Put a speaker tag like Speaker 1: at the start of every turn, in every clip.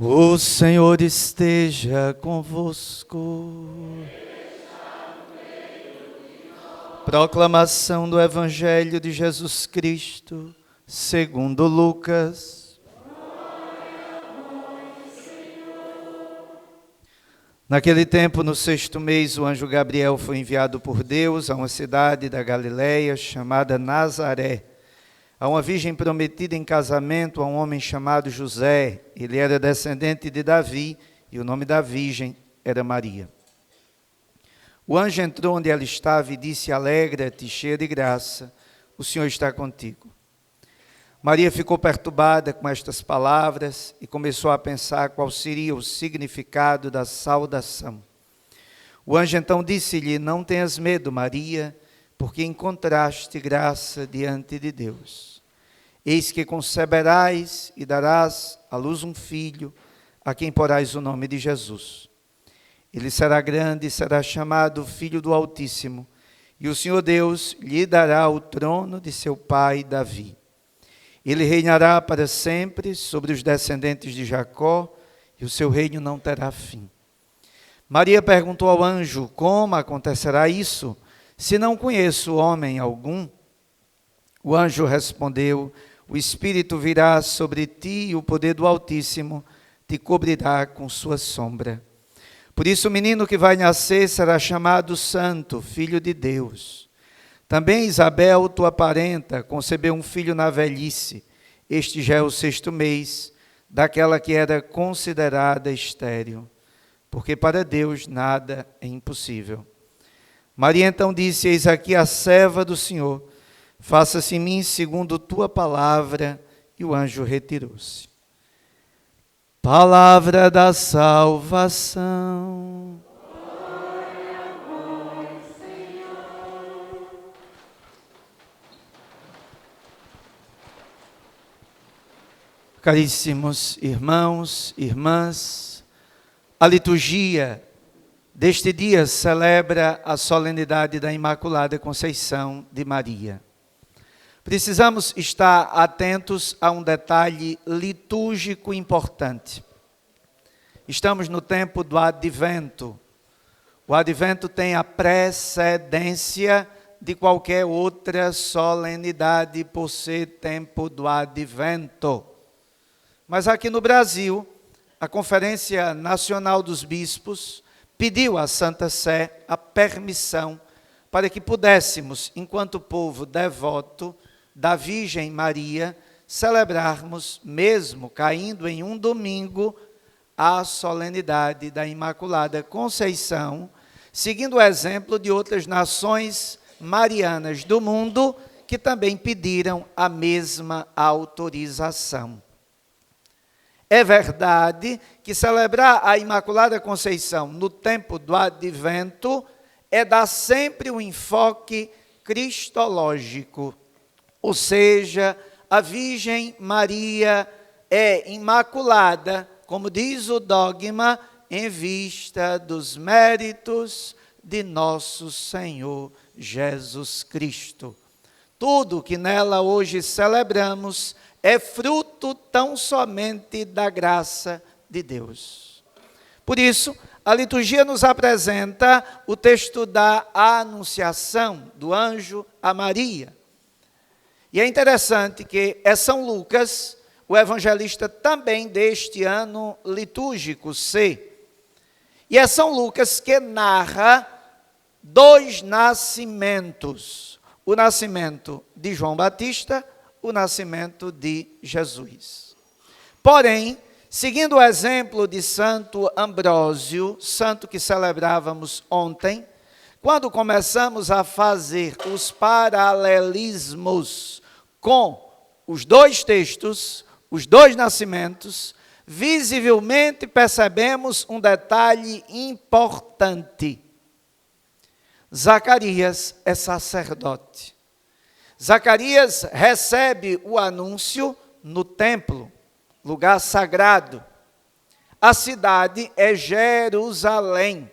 Speaker 1: O Senhor esteja convosco. Proclamação do Evangelho de Jesus Cristo, segundo Lucas. Naquele tempo, no 6º mês, o anjo Gabriel foi enviado por Deus a uma cidade da Galileia chamada Nazaré, a uma virgem prometida em casamento a um homem chamado José. Ele era descendente de Davi e o nome da virgem era Maria. O anjo entrou onde ela estava e disse: Alegra-te, cheia de graça, o Senhor está contigo. Maria ficou perturbada com estas palavras e começou a pensar qual seria o significado da saudação. O anjo então disse-lhe: Não tenhas medo, Maria, porque encontraste graça diante de Deus. Eis que conceberás e darás à luz um filho, a quem porás o nome de Jesus. Ele será grande e será chamado Filho do Altíssimo, e o Senhor Deus lhe dará o trono de seu pai Davi. Ele reinará para sempre sobre os descendentes de Jacó, e o seu reino não terá fim. Maria perguntou ao anjo: Como acontecerá isso, se não conheço homem algum? O anjo respondeu: O Espírito virá sobre ti e o poder do Altíssimo te cobrirá com sua sombra. Por isso o menino que vai nascer será chamado Santo, Filho de Deus. Também Isabel, tua parenta, concebeu um filho na velhice. Este já é o 6º mês daquela que era considerada estéril, porque para Deus nada é impossível. Maria então disse: Eis aqui a serva do Senhor, faça-se em mim segundo tua palavra. E o anjo retirou-se. Palavra da salvação.
Speaker 2: Glória a vós, Senhor.
Speaker 1: Caríssimos irmãos, irmãs, a liturgia deste dia celebra a solenidade da Imaculada Conceição de Maria. Precisamos estar atentos a um detalhe litúrgico importante. Estamos no tempo do Advento. O Advento tem a precedência de qualquer outra solenidade por ser tempo do Advento. Mas aqui no Brasil, a Conferência Nacional dos Bispos pediu à Santa Sé a permissão para que pudéssemos, enquanto povo devoto da Virgem Maria, celebrarmos, mesmo caindo em um domingo, a solenidade da Imaculada Conceição, seguindo o exemplo de outras nações marianas do mundo que também pediram a mesma autorização. É verdade que celebrar a Imaculada Conceição no tempo do Advento é dar sempre um enfoque cristológico. Ou seja, a Virgem Maria é imaculada, como diz o dogma, em vista dos méritos de nosso Senhor Jesus Cristo. Tudo que nela hoje celebramos é fruto tão somente da graça de Deus. Por isso, a liturgia nos apresenta o texto da Anunciação do anjo a Maria. E é interessante que é São Lucas, o evangelista também deste ano litúrgico C. E é São Lucas que narra 2 nascimentos: o nascimento de João Batista, o nascimento de Jesus. Porém, seguindo o exemplo de Santo Ambrósio, santo que celebrávamos ontem, quando começamos a fazer os paralelismos com os 2 textos, os 2 nascimentos, visivelmente percebemos um detalhe importante. Zacarias é sacerdote. Zacarias recebe o anúncio no templo, lugar sagrado. A cidade é Jerusalém,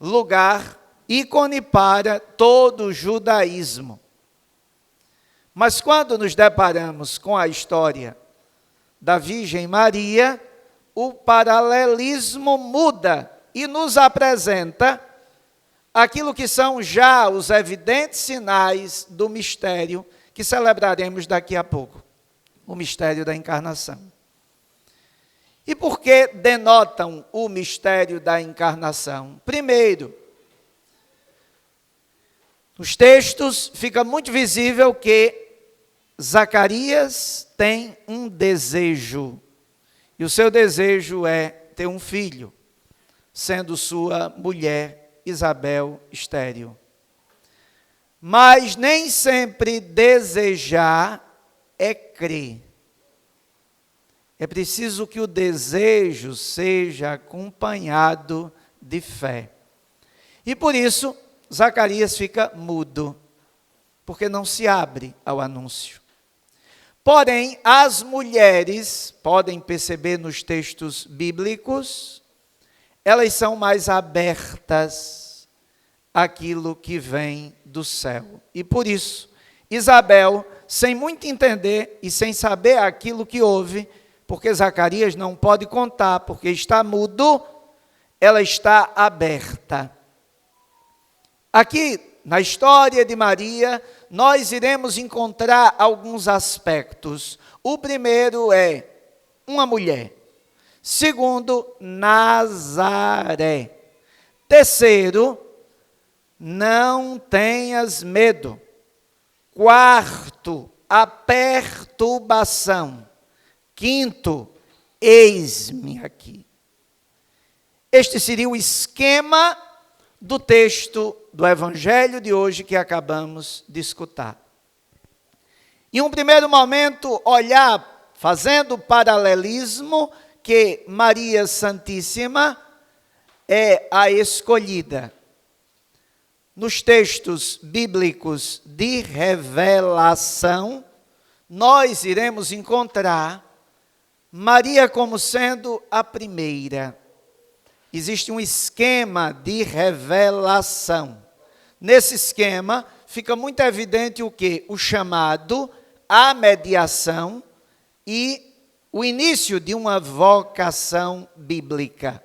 Speaker 1: lugar ícone para todo o judaísmo. Mas quando nos deparamos com a história da Virgem Maria, o paralelismo muda e nos apresenta aquilo que são já os evidentes sinais do mistério que celebraremos daqui a pouco, o mistério da encarnação. E por que denotam o mistério da encarnação? Primeiro, nos textos fica muito visível que Zacarias tem um desejo, e o seu desejo é ter um filho, sendo sua mulher Isabel estéril. Mas nem sempre desejar é crer. É preciso que o desejo seja acompanhado de fé. E por isso, Zacarias fica mudo, porque não se abre ao anúncio. Porém, as mulheres, podem perceber nos textos bíblicos, elas são mais abertas àquilo que vem do céu. E por isso, Isabel, sem muito entender e sem saber aquilo que houve, porque Zacarias não pode contar, porque está mudo, ela está aberta. Aqui, na história de Maria, nós iremos encontrar alguns aspectos. O primeiro é uma mulher. Segundo, Nazaré. Terceiro, não tenhas medo. Quarto, a perturbação. Quinto, eis-me aqui. Este seria o esquema do texto do Evangelho de hoje que acabamos de escutar. Em um primeiro momento, olhar, fazendo paralelismo, que Maria Santíssima é a escolhida. Nos textos bíblicos de revelação, nós iremos encontrar Maria como sendo a primeira. Existe um esquema de revelação. Nesse esquema, fica muito evidente o quê? O chamado, a mediação e o início de uma vocação bíblica.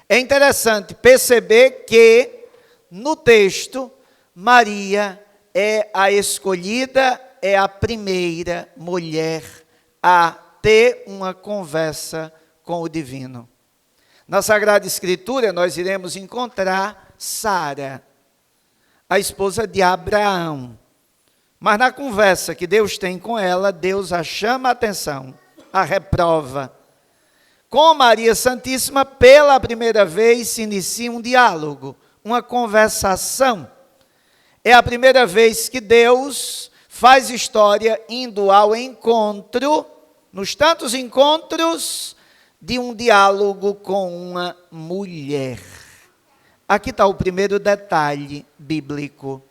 Speaker 1: É interessante perceber que, no texto, Maria é a escolhida, é a primeira mulher a ter uma conversa com o divino. Na Sagrada Escritura, nós iremos encontrar Sara, a esposa de Abraão. Mas na conversa que Deus tem com ela, Deus a chama a atenção, a reprova. Com Maria Santíssima, pela primeira vez, se inicia um diálogo, uma conversação. É a primeira vez que Deus faz história indo ao encontro, nos tantos encontros, de um diálogo com uma mulher. Aqui está o primeiro detalhe bíblico.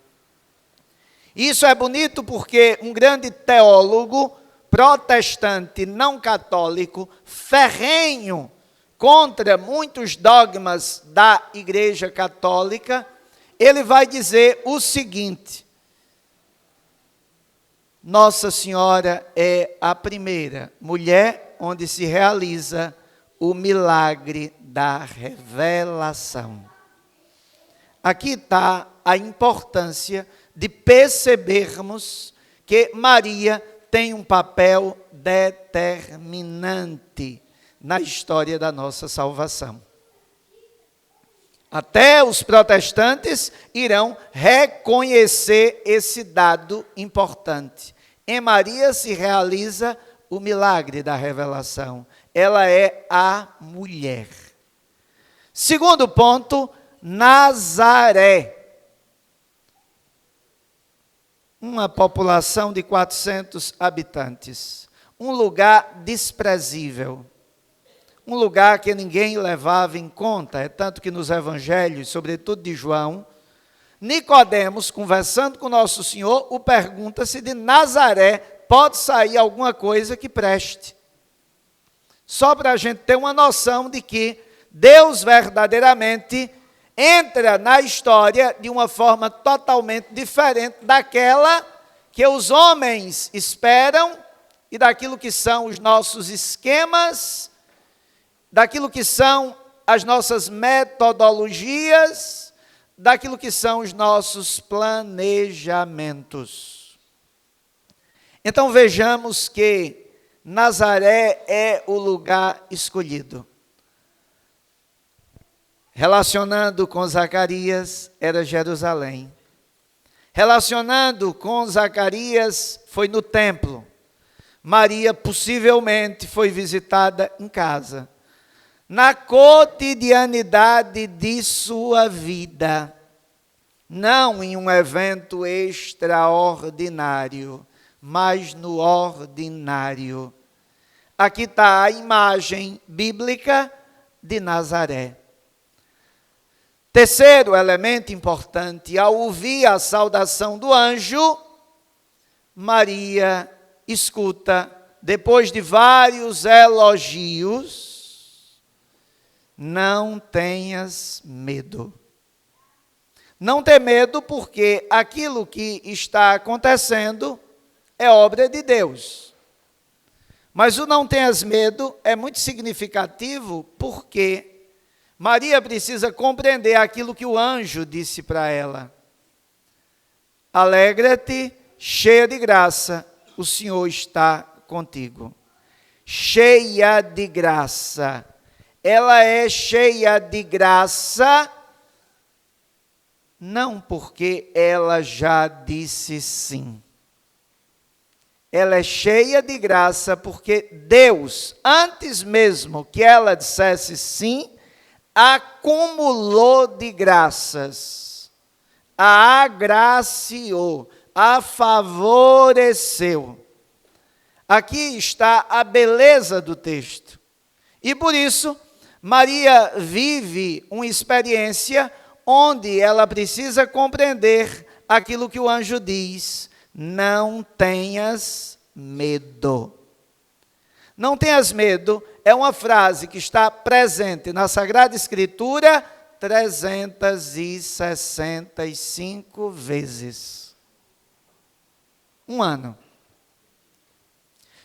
Speaker 1: Isso é bonito porque um grande teólogo protestante não católico, ferrenho contra muitos dogmas da Igreja Católica, ele vai dizer o seguinte: Nossa Senhora é a primeira mulher onde se realiza o milagre da revelação. Aqui está a importância de percebermos que Maria tem um papel determinante na história da nossa salvação. Até os protestantes irão reconhecer esse dado importante. Em Maria se realiza o milagre da revelação. Ela é a mulher. Segundo ponto, Nazaré. Uma população de 400 habitantes. Um lugar desprezível. Um lugar que ninguém levava em conta. É tanto que nos evangelhos, sobretudo de João, Nicodemos, conversando com Nosso Senhor, o pergunta se de Nazaré pode sair alguma coisa que preste. Só para a gente ter uma noção de que Deus verdadeiramente entra na história de uma forma totalmente diferente daquela que os homens esperam e daquilo que são os nossos esquemas daquilo que são as nossas metodologias, daquilo que são os nossos planejamentos. Então vejamos que Nazaré é o lugar escolhido. Relacionando com Zacarias, era Jerusalém. Relacionando com Zacarias, foi no templo. Maria possivelmente foi visitada em casa. Na cotidianidade de sua vida, não em um evento extraordinário, mas no ordinário. Aqui está a imagem bíblica de Nazaré. Terceiro elemento importante, ao ouvir a saudação do anjo, Maria escuta, depois de vários elogios, não tenhas medo. Não ter medo porque aquilo que está acontecendo é obra de Deus. Mas o não tenhas medo é muito significativo porque Maria precisa compreender aquilo que o anjo disse para ela. Alegra-te, cheia de graça, o Senhor está contigo. Cheia de graça. Ela é cheia de graça, não porque ela já disse sim. Ela é cheia de graça porque Deus, antes mesmo que ela dissesse sim, acumulou de graças, a agraciou, a favoreceu. Aqui está a beleza do texto. E por isso, Maria vive uma experiência onde ela precisa compreender aquilo que o anjo diz: não tenhas medo. Não tenhas medo é uma frase que está presente na Sagrada Escritura 365 vezes. Um ano.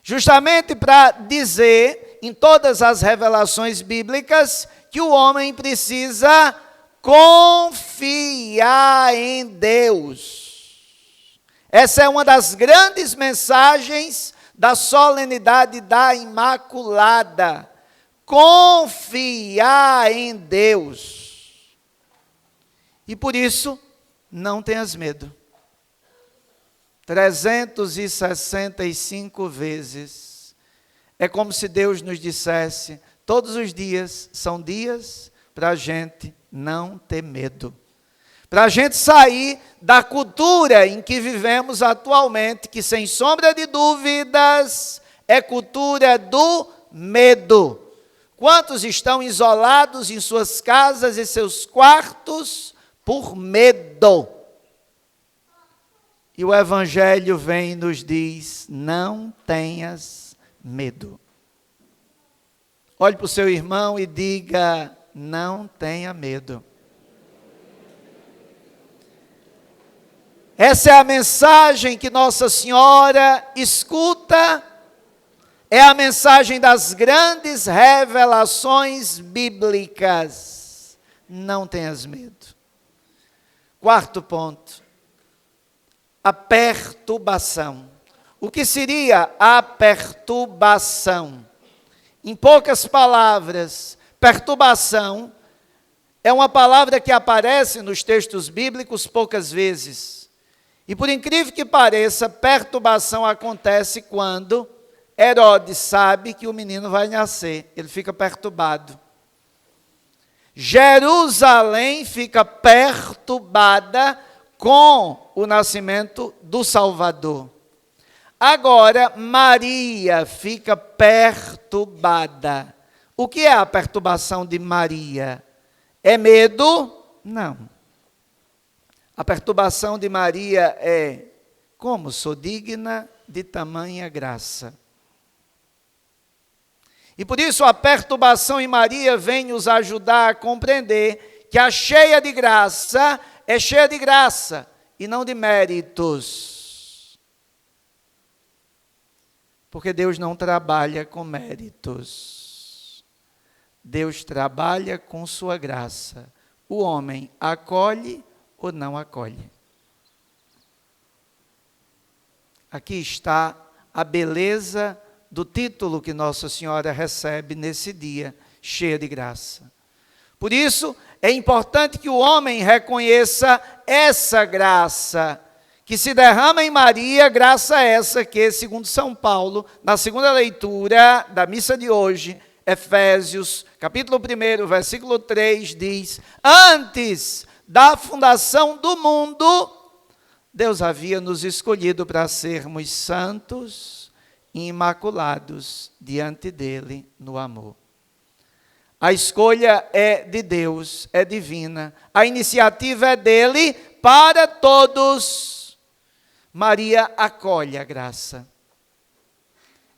Speaker 1: Justamente para dizer, em todas as revelações bíblicas, que o homem precisa confiar em Deus. Essa é uma das grandes mensagens da solenidade da Imaculada. Confiar em Deus. E por isso, não tenhas medo. 365 vezes. É como se Deus nos dissesse, todos os dias são dias para a gente não ter medo. Para a gente sair da cultura em que vivemos atualmente, que sem sombra de dúvidas é cultura do medo. Quantos estão isolados em suas casas e seus quartos por medo? E o Evangelho vem e nos diz, não tenhas medo. Olhe para o seu irmão e diga, não tenha medo. Essa é a mensagem que Nossa Senhora escuta, é a mensagem das grandes revelações bíblicas. Não tenhas medo. Quarto ponto, a perturbação. O que seria a perturbação? Em poucas palavras, perturbação é uma palavra que aparece nos textos bíblicos poucas vezes. E por incrível que pareça, perturbação acontece quando Herodes sabe que o menino vai nascer. Ele fica perturbado. Jerusalém fica perturbada com o nascimento do Salvador. Agora, Maria fica perturbada. O que é a perturbação de Maria? É medo? Não. A perturbação de Maria é, como sou digna de tamanha graça. E por isso a perturbação em Maria vem nos ajudar a compreender que a cheia de graça é cheia de graça e não de méritos. Porque Deus não trabalha com méritos. Deus trabalha com sua graça. O homem acolhe ou não acolhe. Aqui está a beleza do título que Nossa Senhora recebe nesse dia, cheia de graça. Por isso, é importante que o homem reconheça essa graça, que se derrama em Maria, graça essa que, segundo São Paulo, na segunda leitura da missa de hoje, Efésios, capítulo 1, versículo 3, diz: antes da fundação do mundo, Deus havia nos escolhido para sermos santos e imaculados diante dele no amor. A escolha é de Deus, é divina. A iniciativa é dele para todos. Maria acolhe a graça.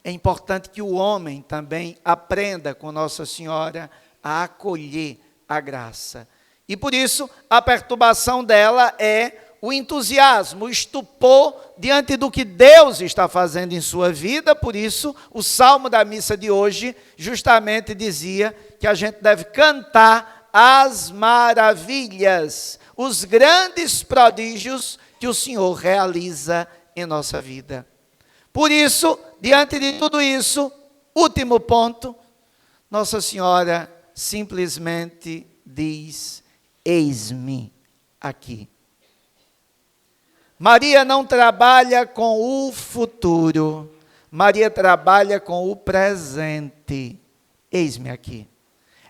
Speaker 1: É importante que o homem também aprenda com Nossa Senhora a acolher a graça. E por isso, a perturbação dela é o entusiasmo, o estupor diante do que Deus está fazendo em sua vida. Por isso, o salmo da missa de hoje justamente dizia que a gente deve cantar as maravilhas, os grandes prodígios que o Senhor realiza em nossa vida. Por isso, diante de tudo isso, último ponto, Nossa Senhora simplesmente diz: eis-me aqui. Maria não trabalha com o futuro, Maria trabalha com o presente. Eis-me aqui.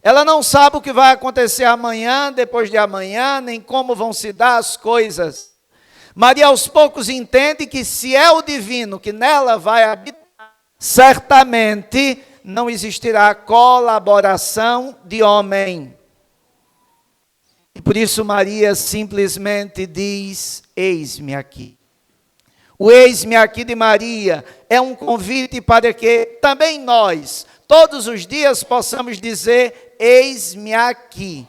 Speaker 1: Ela não sabe o que vai acontecer amanhã, depois de amanhã, nem como vão se dar as coisas. Maria aos poucos entende que se é o divino que nela vai habitar, certamente não existirá colaboração de homem. E por isso Maria simplesmente diz: eis-me aqui. O eis-me aqui de Maria é um convite para que também nós, todos os dias, possamos dizer: eis-me aqui.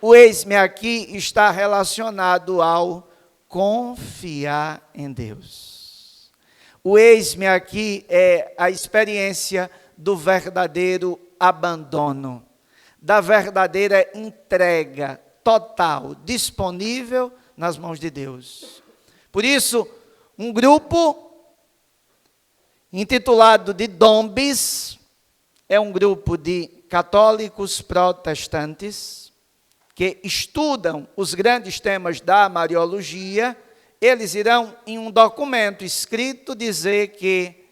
Speaker 1: O eis-me aqui está relacionado ao confiar em Deus. O eis-me aqui é a experiência do verdadeiro abandono, da verdadeira entrega total, disponível nas mãos de Deus. Por isso, um grupo intitulado de Dombes, é um grupo de católicos protestantes, que estudam os grandes temas da Mariologia. Eles irão, em um documento escrito, dizer que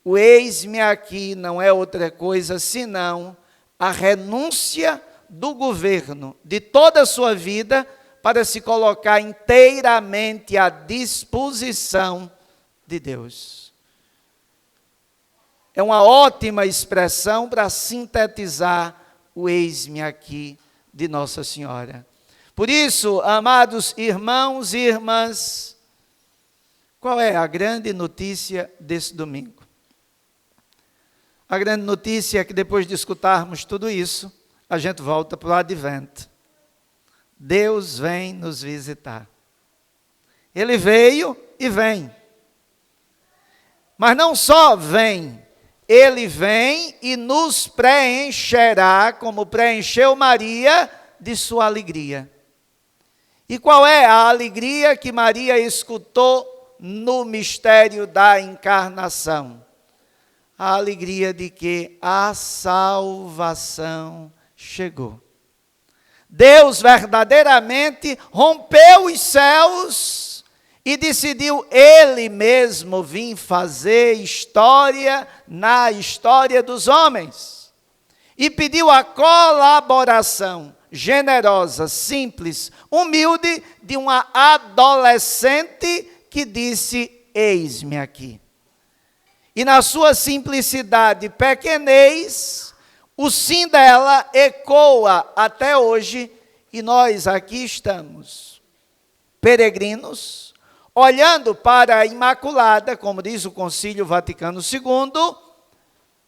Speaker 1: o eis-me aqui não é outra coisa senão a renúncia do governo de toda a sua vida para se colocar inteiramente à disposição de Deus. É uma ótima expressão para sintetizar o eis-me aqui de Nossa Senhora. Por isso, amados irmãos e irmãs, qual é a grande notícia desse domingo? A grande notícia é que depois de escutarmos tudo isso, a gente volta para o Advento. Deus vem nos visitar. Ele veio e vem. Mas não só vem, Ele vem e nos preencherá, como preencheu Maria, de sua alegria. E qual é a alegria que Maria escutou no mistério da encarnação? A alegria de que a salvação chegou. Deus verdadeiramente rompeu os céus e decidiu Ele mesmo vir fazer história na história dos homens. E pediu a colaboração generosa, simples, humilde, de uma adolescente que disse: eis-me aqui. E na sua simplicidade e pequenez, o sim dela ecoa até hoje, e nós aqui estamos, peregrinos, olhando para a Imaculada, como diz o Concílio Vaticano II,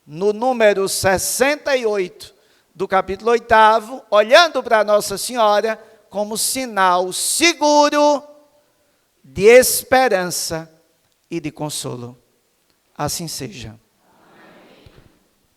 Speaker 1: no número 68 do capítulo 8º, olhando para Nossa Senhora como sinal seguro de esperança e de consolo. Assim seja.